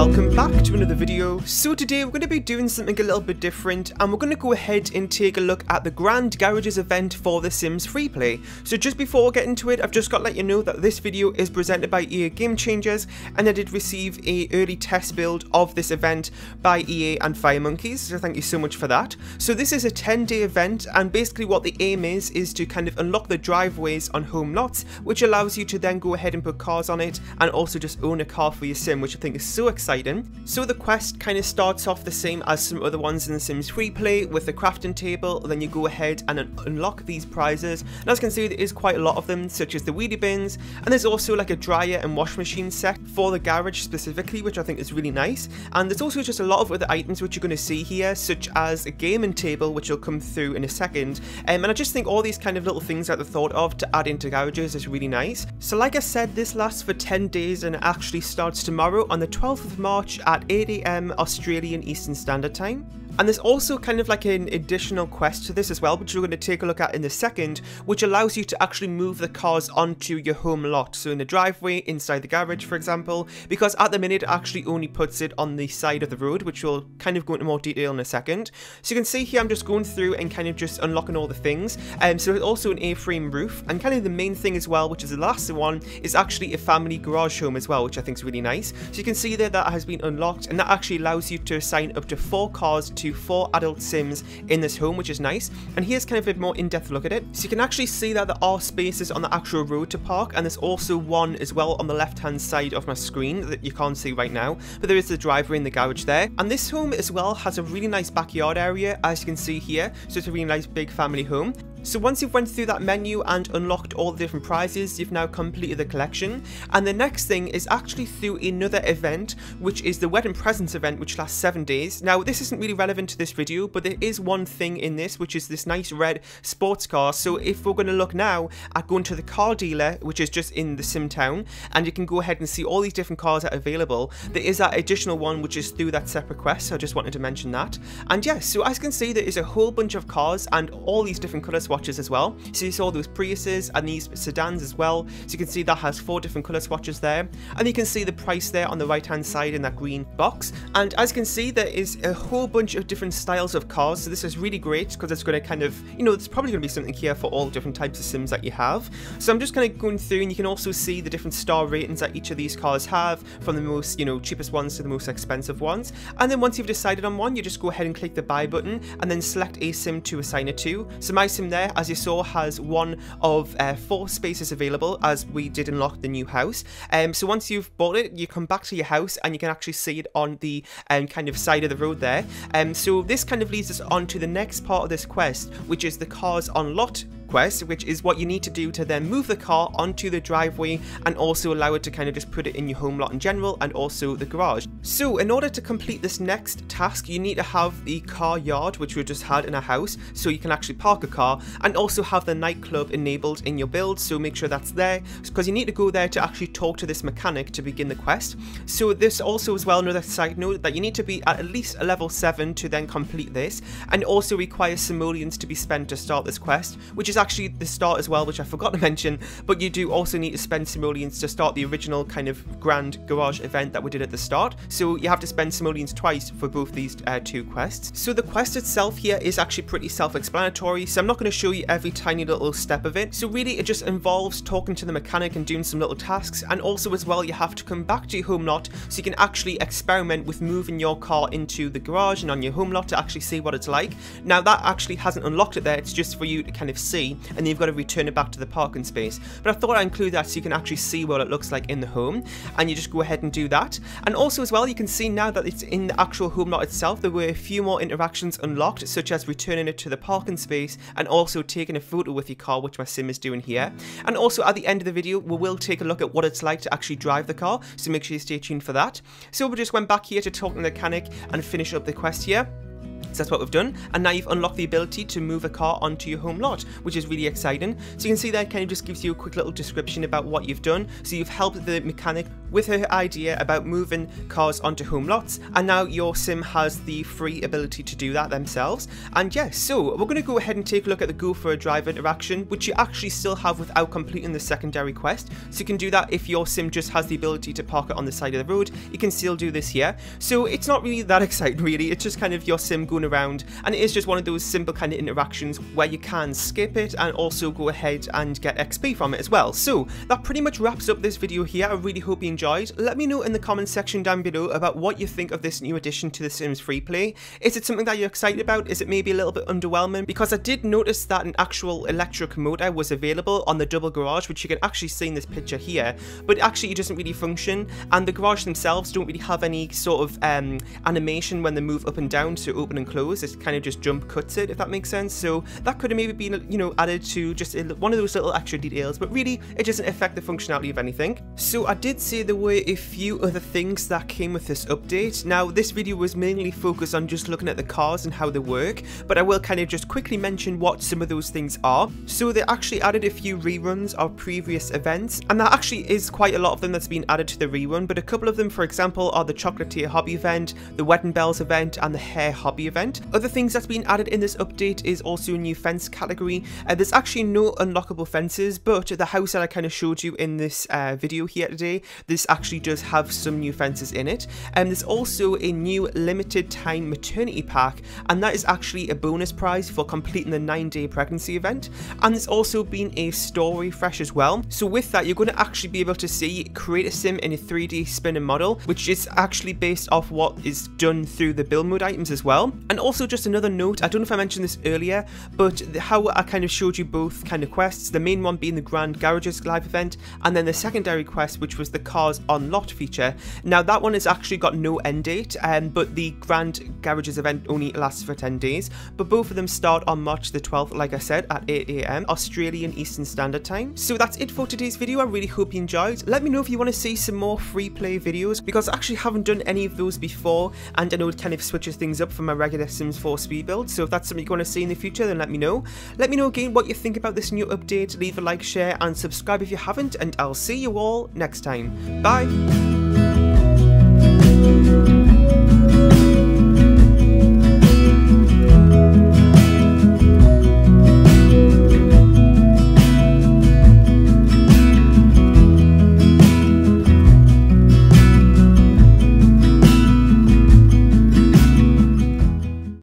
welcome back to another video. So today we're going to be doing something a little bit different, and we're going to go ahead and take a look at the Grand Garages event for The Sims Freeplay. So just before we get into it, I've just got to let you know that this video is presented by EA Game Changers, and I did receive a early test build of this event by EA and Fire Monkeys, so thank you so much for that. So this is a 10-day event, and basically what the aim is to kind of unlock the driveways on home lots, which allows you to then go ahead and put cars on it, and also just own a car for your sim, which I think is so exciting. So the quest kind of starts off the same as some other ones in The Sims Freeplay, with the crafting table. Then you go ahead and unlock these prizes, and as you can see there is quite a lot of them, such as the wheelie bins, and there's also like a dryer and wash machine set for the garage specifically, which I think is really nice. And there's also just a lot of other items which you're going to see here, such as a gaming table, which will come through in a second. And I just think all these kind of little things that they've thought of to add into garages is really nice. So like I said, this lasts for 10 days and it actually starts tomorrow on the 12th of March at 8 AM Australian Eastern Standard Time. And there's also kind of like an additional quest to this as well, which we're going to take a look at in a second, which allows you to actually move the cars onto your home lot. So in the driveway, inside the garage, for example, because at the minute it actually only puts it on the side of the road, which we'll kind of go into more detail in a second. So you can see here I'm just going through and kind of just unlocking all the things. So there's also an A-frame roof, and kind of the main thing as well, which is the last one, is actually a family garage home as well, which I think is really nice. So you can see there that has been unlocked, and that actually allows you to assign up to 4 cars to 4 adult sims in this home, which is nice. And here's kind of a more in-depth look at it. So you can actually see that there are spaces on the actual road to park, and there's also one as well on the left-hand side of my screen that you can't see right now, but there is the driveway in the garage there. And this home as well has a really nice backyard area, as you can see here, so it's a really nice big family home. So once you've went through that menu and unlocked all the different prizes, you've now completed the collection. And the next thing is actually through another event, which is the wedding presents event, which lasts 7 days. Now this isn't really relevant to this video, but there is one thing in this, which is this nice red sports car. So if we're going to look now at going to the car dealer, which is just in the sim town, and you can go ahead and see all these different cars that are available, there is that additional one which is through that separate quest, so I just wanted to mention that. And yes, so as you can see there is a whole bunch of cars and all these different colour swatches as well. So you saw those Priuses and these sedans as well, so you can see that has 4 different colour swatches there, and you can see the price there on the right hand side in that green box. And as you can see there is a whole bunch of different styles of cars, so this is really great because it's going to kind of, you know, there's probably going to be something here for all different types of sims that you have. So I'm just kind of going through, and you can also see the different star ratings that each of these cars have, from the most, you know, cheapest ones to the most expensive ones. And then once you've decided on one, you just go ahead and click the buy button and then select a sim to assign it to. So my sim there, as you saw, has one of 4 spaces available, as we did unlock the new house. So once you've bought it, you come back to your house and you can actually see it on the kind of side of the road there. So this kind of leads us on to the next part of this quest, which is the cars on lot quest, which is what you need to do to then move the car onto the driveway and also allow it to kind of just put it in your home lot in general, and also the garage. So in order to complete this next task, you need to have the car yard, which we just had in our house, so you can actually park a car, and also have the nightclub enabled in your build, so make sure that's there, because you need to go there to actually talk to this mechanic to begin the quest. So this also as well, another side note, that you need to be at least a level 7 to then complete this, and also requires simoleons to be spent to start this quest, which is actually the start as well, which I forgot to mention, but you do also need to spend simoleons to start the original kind of grand garage event that we did at the start. So you have to spend simoleons twice for both these 2 quests. So the quest itself here is actually pretty self-explanatory, so I'm not going to show you every tiny little step of it. So really it just involves talking to the mechanic and doing some little tasks, and also as well you have to come back to your home lot so you can actually experiment with moving your car into the garage and on your home lot to actually see what it's like. Now that actually hasn't unlocked it there, it's just for you to kind of see, and then you've got to return it back to the parking space. But I thought I'd include that so you can actually see what it looks like in the home, and you just go ahead and do that. And also as well, you can see now that it's in the actual home lot itself, there were a few more interactions unlocked, such as returning it to the parking space and also taking a photo with your car, which my sim is doing here. And also at the end of the video, we will take a look at what it's like to actually drive the car, so make sure you stay tuned for that. So we just went back here to talk to the mechanic and finish up the quest here. So that's what we've done, and now you've unlocked the ability to move a car onto your home lot, which is really exciting. So you can see that it kind of just gives you a quick little description about what you've done. So you've helped the mechanic with her idea about moving cars onto home lots, and now your sim has the free ability to do that themselves. And yes, so we're going to go ahead and take a look at the go for a drive interaction, which you actually still have without completing the secondary quest. So you can do that if your sim just has the ability to park it on the side of the road. You can still do this here. So it's not really that exciting really, it's just kind of your sim going around, and it is just one of those simple kind of interactions where you can skip it and also go ahead and get XP from it as well. So that pretty much wraps up this video here. I really hope you enjoyed. Let me know in the comment section down below about what you think of this new addition to The Sims Freeplay. Is it something that you're excited about? Is it maybe a little bit underwhelming? Because I did notice that an actual electric motor was available on the double garage, which you can actually see in this picture here, but actually it doesn't really function, and the garage themselves don't really have any sort of animation when they move up and down to open and close. It kind of just jump cuts it, if that makes sense. So that could have maybe been, you know, added to just one of those little extra details, but really it doesn't affect the functionality of anything. So I did say there were a few other things that came with this update. Now this video was mainly focused on just looking at the cars and how they work, but I will kind of just quickly mention what some of those things are. So they actually added a few reruns of previous events, and that actually is quite a lot of them that's been added to the rerun, but a couple of them, for example, are the Chocolatier Hobby event, the Wedding Bells event, and the Hair Hobby event. Other things that's been added in this update is also a new fence category. There's actually no unlockable fences, but the house that I kind of showed you in this video here today, this actually does have some new fences in it. And there's also a new limited time maternity pack, and that is actually a bonus prize for completing the 9-day pregnancy event. And there's also been a store refresh as well. So with that, you're going to actually be able to see create a sim in a 3D spinner model, which is actually based off what is done through the build mode items as well. And also just another note, I don't know if I mentioned this earlier, but how I kind of showed you both kind of quests, the main one being the Grand Garages live event, and then the secondary quest, which was the Cars on Lot feature. Now that one has actually got no end date, but the Grand Garages event only lasts for 10 days, but both of them start on March the 12th, like I said, at 8 AM Australian Eastern Standard Time. So that's it for today's video. I really hope you enjoyed. Let me know if you want to see some more free play videos, because I actually haven't done any of those before, and I know it kind of switches things up from my regular Sims 4 speed build. So if that's something you want to see in the future, then let me know. Let me know again what you think about this new update. Leave a like, share, and subscribe if you haven't, and I'll see you all next time. Bye!